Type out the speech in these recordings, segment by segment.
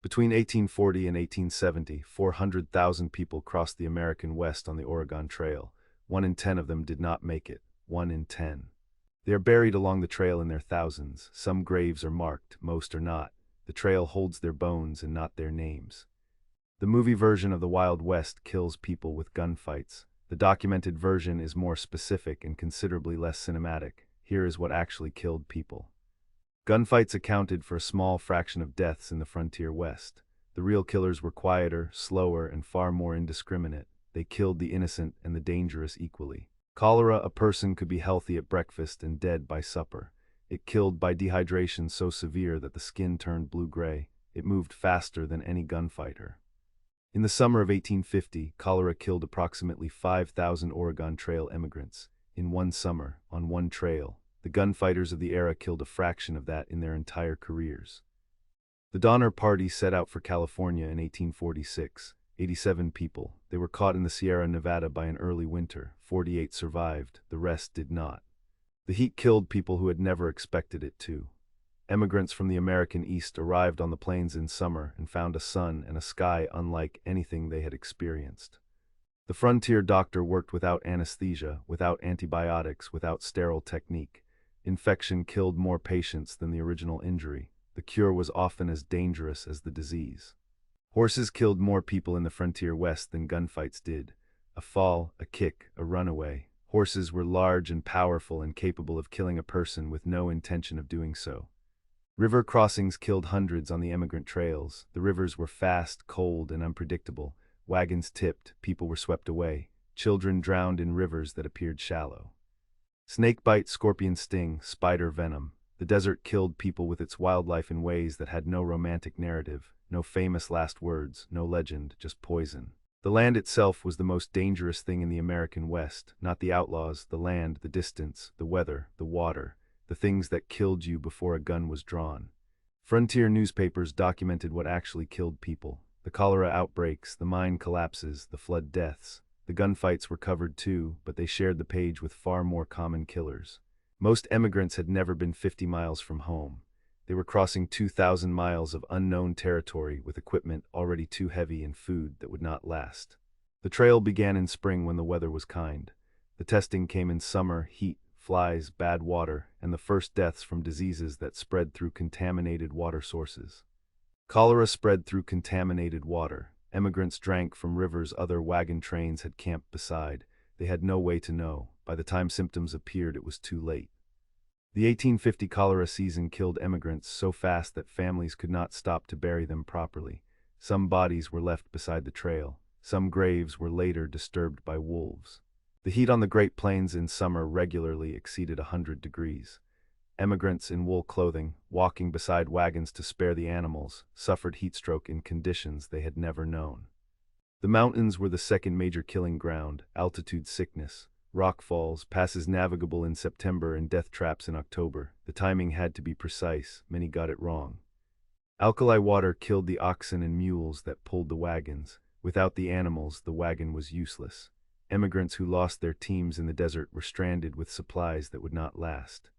Between 1840 and 1870, 400,000 people crossed the American West on the Oregon Trail. 1 in 10 of them did not make it. 1 in 10. They are buried along the trail in their thousands. Some graves are marked, most are not. The trail holds their bones and not their names. The movie version of the Wild West kills people with gunfights. The documented version is more specific and considerably less cinematic. Here is what actually killed people. Gunfights accounted for a small fraction of deaths in the frontier West. The real killers were quieter, slower, and far more indiscriminate. They killed the innocent and the dangerous equally. Cholera, a person could be healthy at breakfast and dead by supper. It killed by dehydration so severe that the skin turned blue-gray. It moved faster than any gunfighter. In the summer of 1850, cholera killed approximately 5,000 Oregon Trail emigrants. In one summer, on one trail, the gunfighters of the era killed a fraction of that in their entire careers. The Donner Party set out for California in 1846. 87 people. They were caught in the Sierra Nevada by an early winter. 48 survived, the rest did not. The heat killed people who had never expected it to. Emigrants from the American East arrived on the plains in summer and found a sun and a sky unlike anything they had experienced. The frontier doctor worked without anesthesia, without antibiotics, without sterile technique. Infection killed more patients than the original injury. The cure was often as dangerous as the disease. Horses killed more people in the frontier West than gunfights did. A fall, a kick, a runaway. Horses were large and powerful and capable of killing a person with no intention of doing so. River crossings killed hundreds on the emigrant trails. The rivers were fast, cold, and unpredictable. Wagons tipped, people were swept away. Children drowned in rivers that appeared shallow. Snake bite, scorpion sting, spider venom. The desert killed people with its wildlife in ways that had no romantic narrative, no famous last words, no legend, just poison. The land itself was the most dangerous thing in the American West, not the outlaws, the land, the distance, the weather, the water, the things that killed you before a gun was drawn. Frontier newspapers documented what actually killed people. The cholera outbreaks, the mine collapses, the flood deaths. The gunfights were covered too, but they shared the page with far more common killers. Most emigrants had never been 50 miles from home. They were crossing 2,000 miles of unknown territory with equipment already too heavy and food that would not last. The trail began in spring when the weather was kind. The testing came in summer, heat, flies, bad water, and the first deaths from diseases that spread through contaminated water sources. Cholera spread through contaminated water. Emigrants drank from rivers other wagon trains had camped beside. They had no way to know. By the time symptoms appeared, it was too late. The 1850 cholera season killed emigrants so fast that families could not stop to bury them properly. Some bodies were left beside the trail. Some graves were later disturbed by wolves. The heat on the Great Plains in summer regularly exceeded 100 degrees. Emigrants in wool clothing, walking beside wagons to spare the animals, suffered heatstroke in conditions they had never known. The mountains were the second major killing ground. Altitude sickness, rock falls, passes navigable in September and death traps in October. The timing had to be precise. Many got it wrong. Alkali water killed the oxen and mules that pulled the wagons. Without the animals, the wagon was useless. Emigrants who lost their teams in the desert were stranded with supplies that would not last.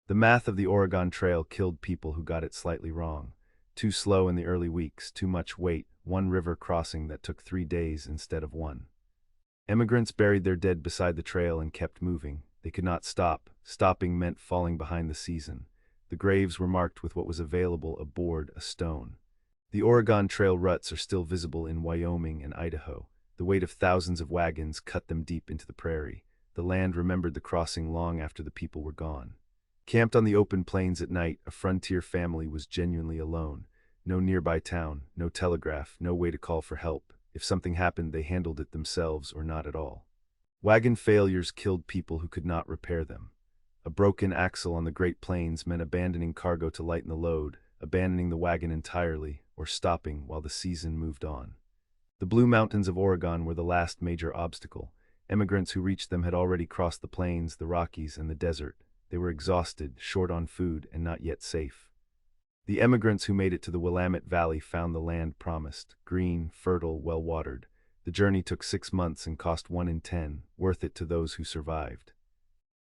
The math of the Oregon Trail killed people who got it slightly wrong. Too slow in the early weeks, too much wait, one river crossing that took 3 days instead of 1. Emigrants buried their dead beside the trail and kept moving. They could not stop. Stopping meant falling behind the season. The graves were marked with what was available, a board, a stone. The Oregon Trail ruts are still visible in Wyoming and Idaho. The weight of thousands of wagons cut them deep into the prairie. The land remembered the crossing long after the people were gone. Camped on the open plains at night, a frontier family was genuinely alone. No nearby town, no telegraph, no way to call for help. If something happened, they handled it themselves or not at all. Wagon failures killed people who could not repair them. A broken axle on the Great Plains meant abandoning cargo to lighten the load, abandoning the wagon entirely, or stopping while the season moved on. The Blue Mountains of Oregon were the last major obstacle. Emigrants who reached them had already crossed the plains, the Rockies, and the desert. They were exhausted, short on food, and not yet safe. The emigrants who made it to the Willamette Valley found the land promised, green, fertile, well-watered. The journey took 6 months and cost 1 in 10, worth it to those who survived.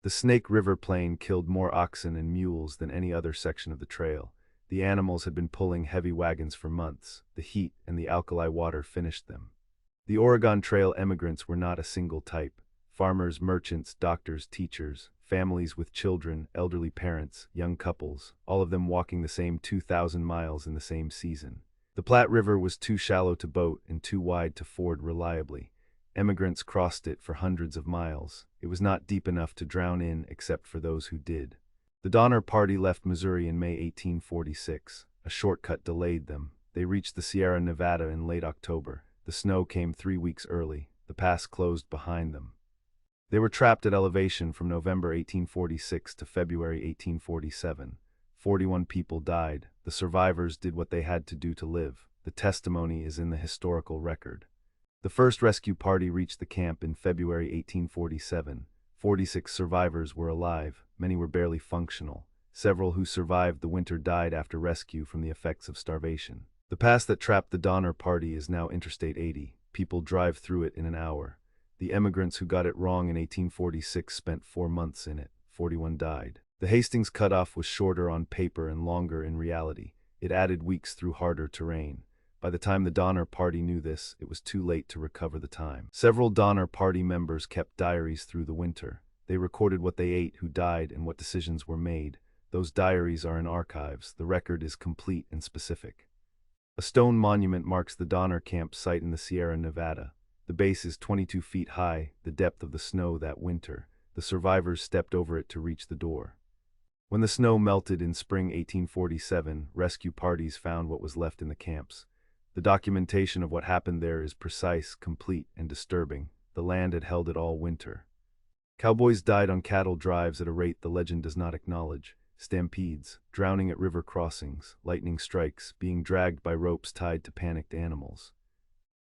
The Snake River Plain killed more oxen and mules than any other section of the trail. The animals had been pulling heavy wagons for months. The heat and the alkali water finished them. The Oregon Trail emigrants were not a single type. Farmers, merchants, doctors, teachers, families with children, elderly parents, young couples, all of them walking the same 2,000 miles in the same season. The Platte River was too shallow to boat and too wide to ford reliably. Emigrants crossed it for hundreds of miles. It was not deep enough to drown in except for those who did. The Donner Party left Missouri in May 1846. A shortcut delayed them. They reached the Sierra Nevada in late October. The snow came 3 weeks early. The pass closed behind them. They were trapped at elevation from November 1846 to February 1847. 41 people died. The survivors did what they had to do to live. The testimony is in the historical record. The first rescue party reached the camp in February 1847. 46 survivors were alive. Many were barely functional. Several who survived the winter died after rescue from the effects of starvation. The pass that trapped the Donner Party is now Interstate 80. People drive through it in an hour. The emigrants who got it wrong in 1846 spent 4 months in it. 41 died. The Hastings cutoff was shorter on paper and longer in reality. It added weeks through harder terrain. By the time the Donner Party knew this, it was too late to recover the time. Several Donner Party members kept diaries through the winter. They recorded what they ate, who died, and what decisions were made. Those diaries are in archives. The record is complete and specific. A stone monument marks the Donner Camp site in the Sierra Nevada. The base is 22 feet high, the depth of the snow that winter. The survivors stepped over it to reach the door. When the snow melted in spring 1847, rescue parties found what was left in the camps. The documentation of what happened there is precise, complete, and disturbing. The land had held it all winter. Cowboys died on cattle drives at a rate the legend does not acknowledge. Stampedes, drowning at river crossings, lightning strikes, being dragged by ropes tied to panicked animals.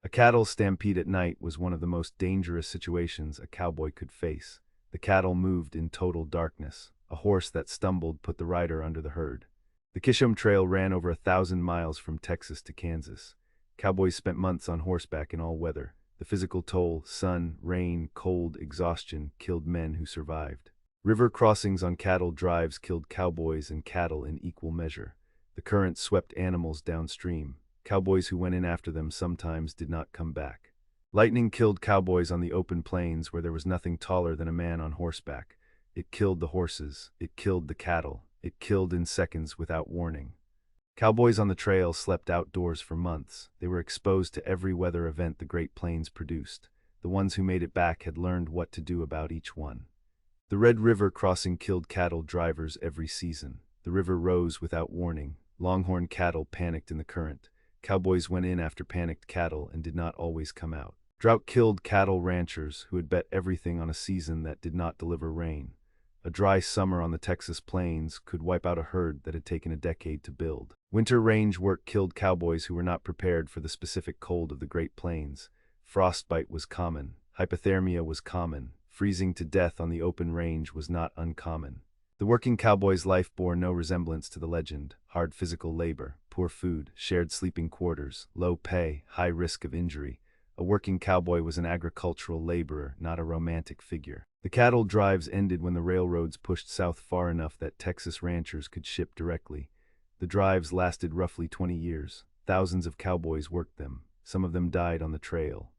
A cattle stampede at night was one of the most dangerous situations a cowboy could face. The cattle moved in total darkness. A horse that stumbled put the rider under the herd. The Kisham Trail ran over 1,000 miles from Texas to Kansas. Cowboys spent months on horseback in all weather. The physical toll, sun, rain, cold, exhaustion, killed men who survived. River crossings on cattle drives killed cowboys and cattle in equal measure. The current swept animals downstream. Cowboys who went in after them sometimes did not come back. Lightning killed cowboys on the open plains where there was nothing taller than a man on horseback. It killed the horses. It killed the cattle. It killed in seconds without warning. Cowboys on the trail slept outdoors for months. They were exposed to every weather event the Great Plains produced. The ones who made it back had learned what to do about each one. The Red River crossing killed cattle drivers every season. The river rose without warning. Longhorn cattle panicked in the current. Cowboys went in after panicked cattle and did not always come out. Drought killed cattle ranchers who had bet everything on a season that did not deliver rain. A dry summer on the Texas plains could wipe out a herd that had taken a decade to build. Winter range work killed cowboys who were not prepared for the specific cold of the Great Plains. Frostbite was common. Hypothermia was common. Freezing to death on the open range was not uncommon. The working cowboy's life bore no resemblance to the legend. Hard physical labor, poor food, shared sleeping quarters, low pay, high risk of injury. A working cowboy was an agricultural laborer, not a romantic figure. The cattle drives ended when the railroads pushed south far enough that Texas ranchers could ship directly. The drives lasted roughly 20 years. Thousands of cowboys worked them. Some of them died on the trail.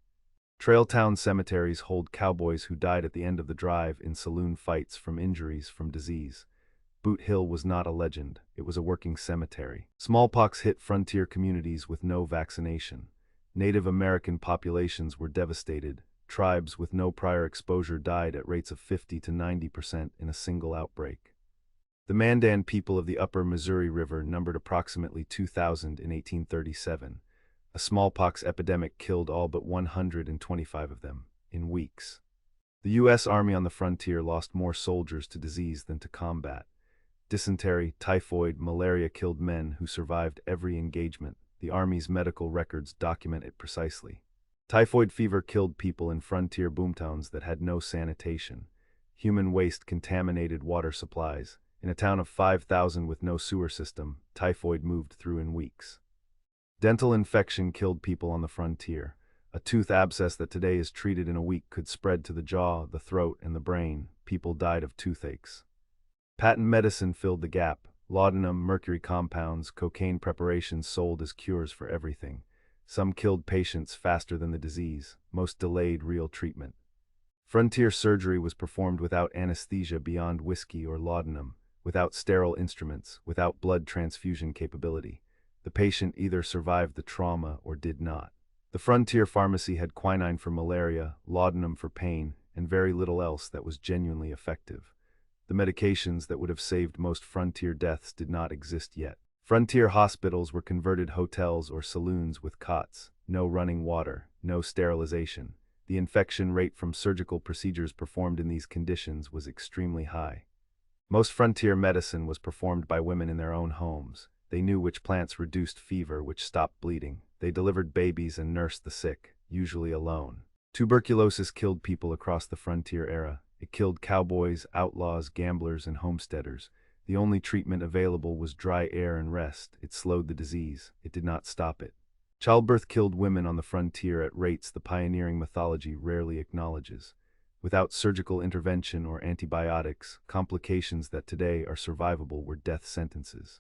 Trail town cemeteries hold cowboys who died at the end of the drive in saloon fights from injuries from disease. Boot Hill was not a legend. It was a working cemetery. Smallpox hit frontier communities with no vaccination. Native American populations were devastated. Tribes with no prior exposure died at rates of 50 to 90% in a single outbreak. The Mandan people of the upper Missouri River numbered approximately 2,000 in 1837. A smallpox epidemic killed all but 125 of them, in weeks. The U.S. Army on the frontier lost more soldiers to disease than to combat. Dysentery, typhoid, malaria killed men who survived every engagement. The Army's medical records document it precisely. Typhoid fever killed people in frontier boomtowns that had no sanitation. Human waste contaminated water supplies. In a town of 5,000 with no sewer system, typhoid moved through in weeks. Dental infection killed people on the frontier. A tooth abscess that today is treated in a week could spread to the jaw, the throat, and the brain. People died of toothaches. Patent medicine filled the gap. Laudanum, mercury compounds, cocaine preparations sold as cures for everything. Some killed patients faster than the disease, most delayed real treatment. Frontier surgery was performed without anesthesia beyond whiskey or laudanum, without sterile instruments, without blood transfusion capability. The patient either survived the trauma or did not. The frontier pharmacy had quinine for malaria, laudanum for pain, and very little else that was genuinely effective. The medications that would have saved most frontier deaths did not exist yet. Frontier hospitals were converted hotels or saloons with cots, no running water, no sterilization. The infection rate from surgical procedures performed in these conditions was extremely high. Most frontier medicine was performed by women in their own homes. They knew which plants reduced fever, which stopped bleeding. They delivered babies and nursed the sick, usually alone. Tuberculosis killed people across the frontier era. It killed cowboys, outlaws, gamblers, and homesteaders. The only treatment available was dry air and rest. It slowed the disease. It did not stop it. Childbirth killed women on the frontier at rates the pioneering mythology rarely acknowledges. Without surgical intervention or antibiotics, complications that today are survivable were death sentences.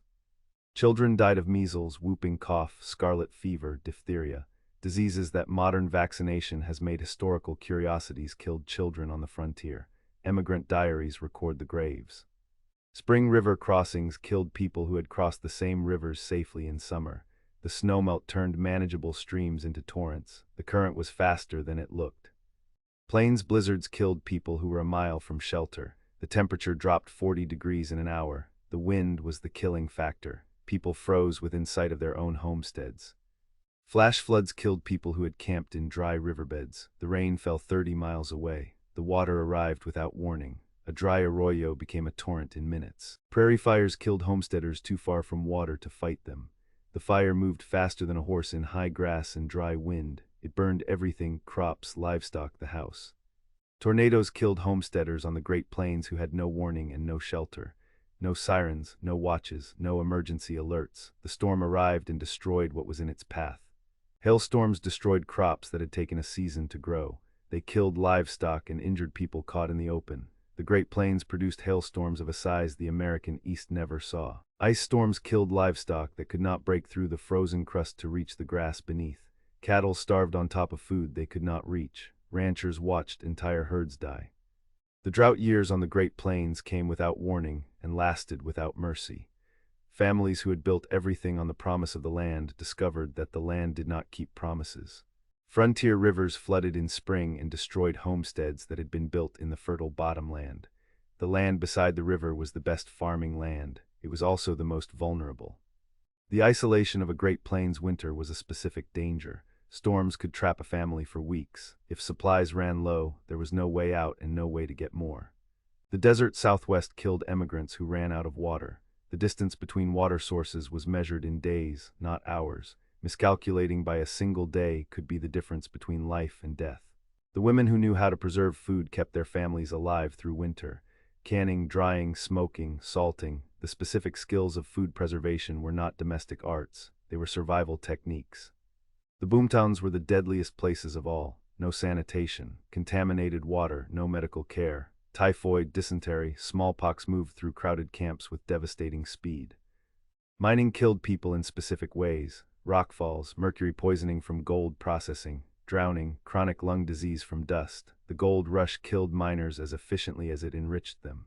Children died of measles, whooping cough, scarlet fever, diphtheria. Diseases that modern vaccination has made historical curiosities killed children on the frontier. Emigrant diaries record the graves. Spring river crossings killed people who had crossed the same rivers safely in summer. The snowmelt turned manageable streams into torrents. The current was faster than it looked. Plains blizzards killed people who were a mile from shelter. The temperature dropped 40 degrees in an hour. The wind was the killing factor. People froze within sight of their own homesteads. Flash floods killed people who had camped in dry riverbeds. The rain fell 30 miles away. The water arrived without warning. A dry arroyo became a torrent in minutes. Prairie fires killed homesteaders too far from water to fight them. The fire moved faster than a horse in high grass and dry wind. It burned everything: crops, livestock, the house. Tornadoes killed homesteaders on the Great Plains who had no warning and no shelter. No sirens, no watches, no emergency alerts. The storm arrived and destroyed what was in its path. Hailstorms destroyed crops that had taken a season to grow. They killed livestock and injured people caught in the open. The Great Plains produced hailstorms of a size the American East never saw. Ice storms killed livestock that could not break through the frozen crust to reach the grass beneath. Cattle starved on top of food they could not reach. Ranchers watched entire herds die. The drought years on the Great Plains came without warning and lasted without mercy. Families who had built everything on the promise of the land discovered that the land did not keep promises. Frontier rivers flooded in spring and destroyed homesteads that had been built in the fertile bottomland. The land beside the river was the best farming land. It was also the most vulnerable. The isolation of a Great Plains winter was a specific danger. Storms could trap a family for weeks. If supplies ran low, there was no way out and no way to get more. The desert Southwest killed emigrants who ran out of water. The distance between water sources was measured in days, not hours. Miscalculating by a single day could be the difference between life and death. The women who knew how to preserve food kept their families alive through winter. Canning, drying, smoking, salting. The specific skills of food preservation were not domestic arts. They were survival techniques. The boomtowns were the deadliest places of all. No sanitation, contaminated water, no medical care. Typhoid, dysentery, smallpox moved through crowded camps with devastating speed. Mining killed people in specific ways. Rockfalls, mercury poisoning from gold processing, drowning, chronic lung disease from dust. The gold rush killed miners as efficiently as it enriched them.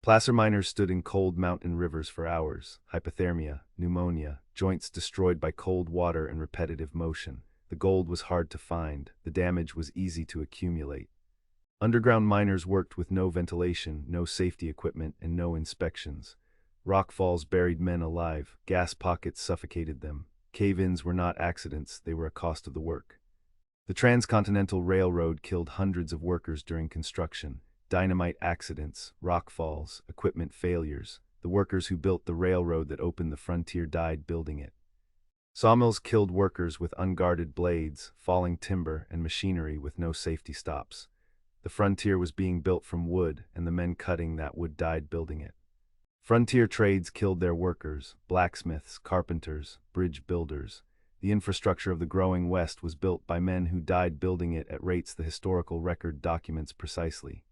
Placer miners stood in cold mountain rivers for hours. Hypothermia, pneumonia, joints destroyed by cold water and repetitive motion. The gold was hard to find. The damage was easy to accumulate. Underground miners worked with no ventilation, no safety equipment, and no inspections. Rockfalls buried men alive. Gas pockets suffocated them. Cave-ins were not accidents, they were a cost of the work. The Transcontinental Railroad killed hundreds of workers during construction. Dynamite accidents, rockfalls, equipment failures. The workers who built the railroad that opened the frontier died building it. Sawmills killed workers with unguarded blades, falling timber, and machinery with no safety stops. The frontier was being built from wood, and the men cutting that wood died building it. Frontier trades killed their workers: blacksmiths, carpenters, bridge builders. The infrastructure of the growing West was built by men who died building it at rates the historical record documents precisely.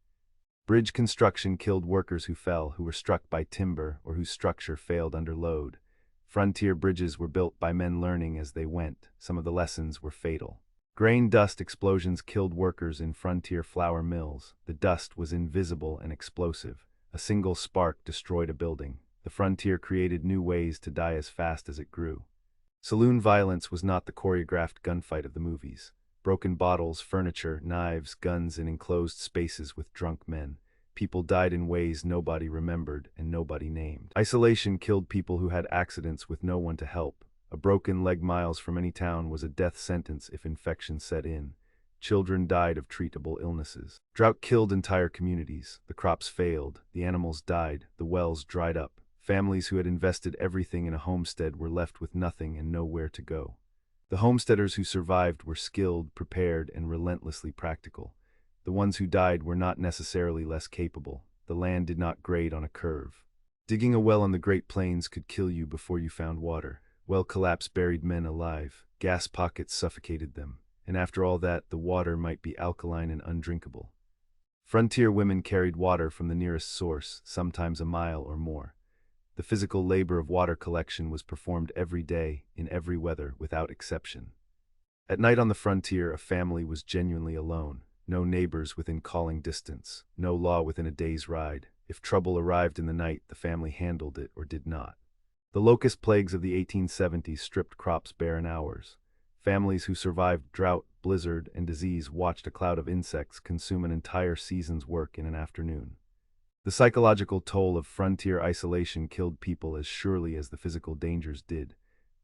Bridge construction killed workers who fell, who were struck by timber, or whose structure failed under load. Frontier bridges were built by men learning as they went. Some of the lessons were fatal. Grain dust explosions killed workers in frontier flour mills. The dust was invisible and explosive. A single spark destroyed a building. The frontier created new ways to die as fast as it grew. Saloon violence was not the choreographed gunfight of the movies. Broken bottles, furniture, knives, guns in enclosed spaces with drunk men. People died in ways nobody remembered and nobody named. Isolation killed people who had accidents with no one to help. A broken leg miles from any town was a death sentence if infection set in. Children died of treatable illnesses. Drought killed entire communities. The crops failed, the animals died, the wells dried up. Families who had invested everything in a homestead were left with nothing and nowhere to go. The homesteaders who survived were skilled, prepared, and relentlessly practical. The ones who died were not necessarily less capable. The land did not grade on a curve. Digging a well on the Great Plains could kill you before you found water. Well collapse buried men alive. Gas pockets suffocated them. And after all that, the water might be alkaline and undrinkable. Frontier women carried water from the nearest source, sometimes a mile or more. The physical labor of water collection was performed every day, in every weather, without exception. At night on the frontier, a family was genuinely alone. No neighbors within calling distance. No law within a day's ride. If trouble arrived in the night, the family handled it or did not. The locust plagues of the 1870s stripped crops bare in hours. Families who survived drought, blizzard, and disease watched a cloud of insects consume an entire season's work in an afternoon. The psychological toll of frontier isolation killed people as surely as the physical dangers did.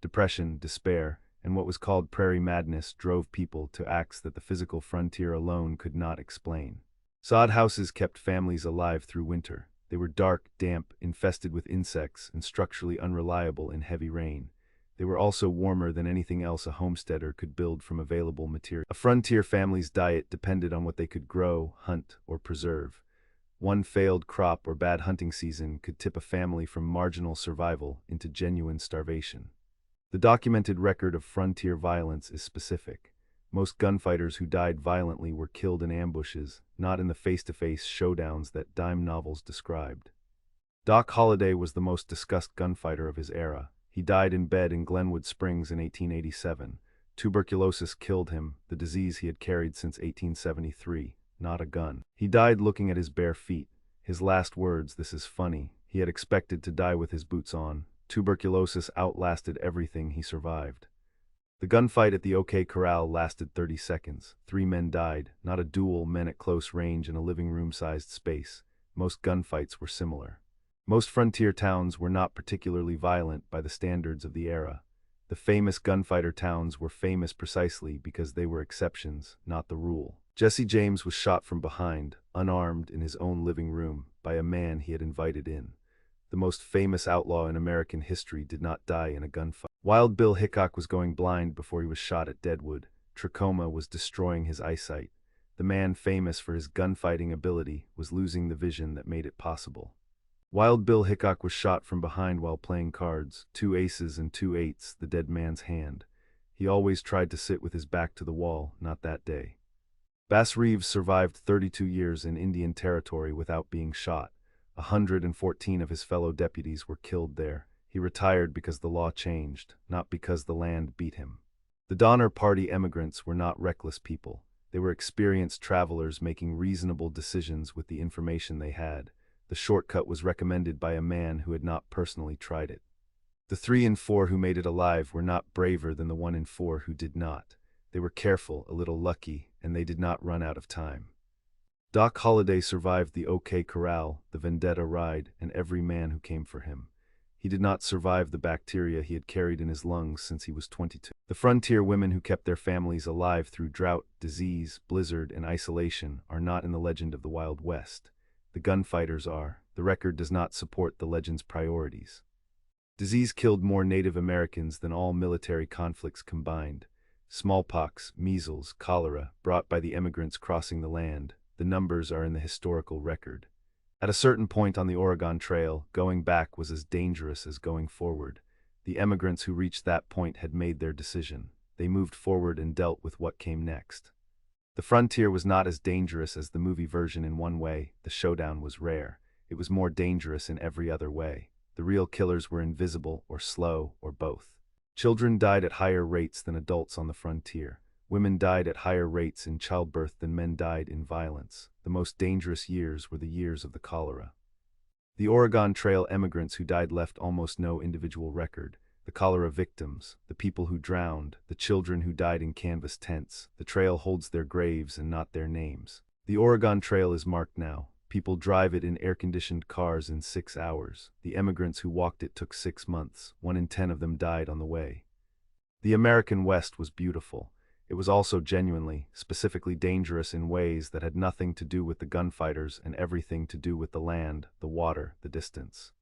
Depression, despair, and what was called prairie madness drove people to acts that the physical frontier alone could not explain. Sod houses kept families alive through winter. They were dark, damp, infested with insects, and structurally unreliable in heavy rain. They were also warmer than anything else a homesteader could build from available material. A frontier family's diet depended on what they could grow, hunt, or preserve. One failed crop or bad hunting season could tip a family from marginal survival into genuine starvation. The documented record of frontier violence is specific. Most gunfighters who died violently were killed in ambushes, not in the face-to-face showdowns that dime novels described. Doc Holliday was the most discussed gunfighter of his era. He died in bed in Glenwood Springs in 1887. Tuberculosis killed him, the disease he had carried since 1873. Not a gun. He died looking at his bare feet. His last words, "This is funny." He had expected to die with his boots on. Tuberculosis outlasted everything he survived. The gunfight at the OK Corral lasted 30 seconds. 3 men died, not a duel, men at close range in a living room-sized space. Most gunfights were similar. Most frontier towns were not particularly violent by the standards of the era. The famous gunfighter towns were famous precisely because they were exceptions, not the rule. Jesse James was shot from behind, unarmed, in his own living room, by a man he had invited in. The most famous outlaw in American history did not die in a gunfight. Wild Bill Hickok was going blind before he was shot at Deadwood. Trachoma was destroying his eyesight. The man famous for his gunfighting ability was losing the vision that made it possible. Wild Bill Hickok was shot from behind while playing cards, 2 aces and 2 eights, the dead man's hand. He always tried to sit with his back to the wall, not that day. Bass Reeves survived 32 years in Indian Territory without being shot. 114 of his fellow deputies were killed there. He retired because the law changed, not because the land beat him. The Donner Party emigrants were not reckless people. They were experienced travelers making reasonable decisions with the information they had. The shortcut was recommended by a man who had not personally tried it. The 3 in 4 who made it alive were not braver than the 1 in 4 who did not. They were careful, a little lucky, and they did not run out of time. Doc Holliday survived the OK Corral, the Vendetta ride, and every man who came for him. He did not survive the bacteria he had carried in his lungs since he was 22. The frontier women who kept their families alive through drought, disease, blizzard, and isolation are not in the legend of the Wild West. The gunfighters are. The record does not support the legend's priorities. Disease killed more Native Americans than all military conflicts combined. Smallpox, measles, cholera, brought by the immigrants crossing the land. The numbers are in the historical record. At a certain point on the Oregon Trail, going back was as dangerous as going forward. The emigrants who reached that point had made their decision. They moved forward and dealt with what came next. The frontier was not as dangerous as the movie version in one way. The showdown was rare. It was more dangerous in every other way. The real killers were invisible or slow or both. Children died at higher rates than adults on the frontier. Women died at higher rates in childbirth than men died in violence. The most dangerous years were the years of the cholera. The Oregon Trail emigrants who died left almost no individual record. The cholera victims, the people who drowned, the children who died in canvas tents. The trail holds their graves and not their names. The Oregon Trail is marked now. People drive it in air-conditioned cars in 6 hours. The emigrants who walked it took 6 months. 1 in 10 of them died on the way. The American West was beautiful. It was also genuinely, specifically dangerous in ways that had nothing to do with the gunfighters and everything to do with the land, the water, the distance.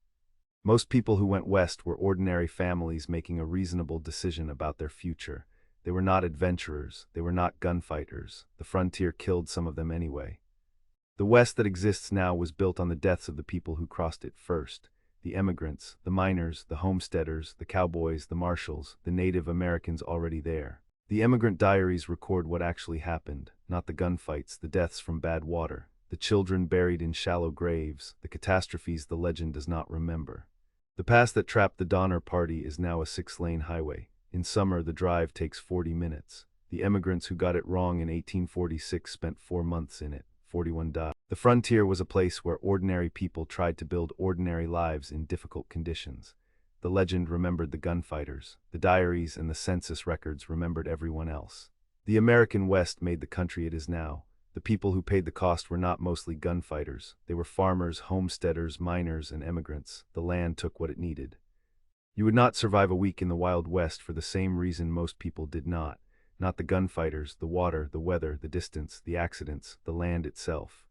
Most people who went west were ordinary families making a reasonable decision about their future. They were not adventurers. They were not gunfighters. The frontier killed some of them anyway. The West that exists now was built on the deaths of the people who crossed it first. The emigrants, the miners, the homesteaders, the cowboys, the marshals, the Native Americans already there. The immigrant diaries record what actually happened, not the gunfights, the deaths from bad water, the children buried in shallow graves, the catastrophes the legend does not remember. The pass that trapped the Donner Party is now a 6-lane highway. In summer, the drive takes 40 minutes. The emigrants who got it wrong in 1846 spent 4 months in it. 41 died. The frontier was a place where ordinary people tried to build ordinary lives in difficult conditions. The legend remembered the gunfighters. The diaries and the census records remembered everyone else. The American West made the country it is now. The people who paid the cost were not mostly gunfighters. They were farmers, homesteaders, miners, and emigrants. The land took what it needed. You would not survive a week in the Wild West for the same reason most people did not. Not the gunfighters, the water, the weather, the distance, the accidents, the land itself.